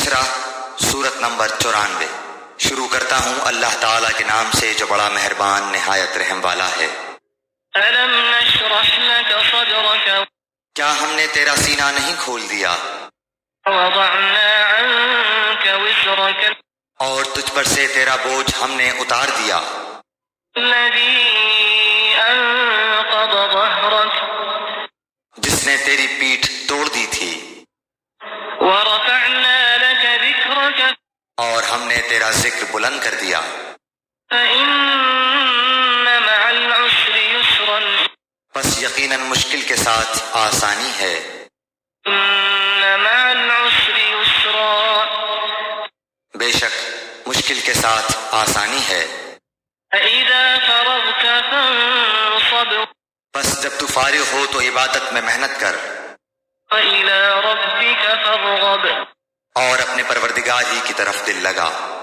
اسرا سورت نمبر 94۔ شروع کرتا ہوں اللہ تعالیٰ کے نام سے جو بڑا مہربان نہایت رحم والا ہے۔ أَلَمْ نَشْرَحْ لَكَ صَدْرَكَ کیا ہم نے تیرا سینہ نہیں کھول دیا وَوَضَعْنَا عَنكَ وِزْرَكَ اور تجھ پر سے تیرا بوجھ ہم نے اتار دیا الَّذِي أَنقَضَ ظَهْرَكَ جس نے تیری پیٹھ توڑ دی تھی، وَرَفَعْنَا لَكَ ذِكْرَكَ اور ہم نے تیرا ذکر بلند کر دیا۔ فَإِنَّ مَعَ الْعُسْرِ يُسْرًا پس یقیناً مشکل کے ساتھ آسانی ہے۔ إِنَّ مَعَ الْعُسْرِ يُسْرًا بے شک مشکل کے ساتھ آسانی ہے۔ فَإِذَا فَرَغْتَ فَانصَبْ پس جب تو فارغ ہو تو عبادت میں محنت کر، وَإِلَى رَبِّكَ فَارْغَب اور اپنے پروردگار ہی کی طرف دل لگا۔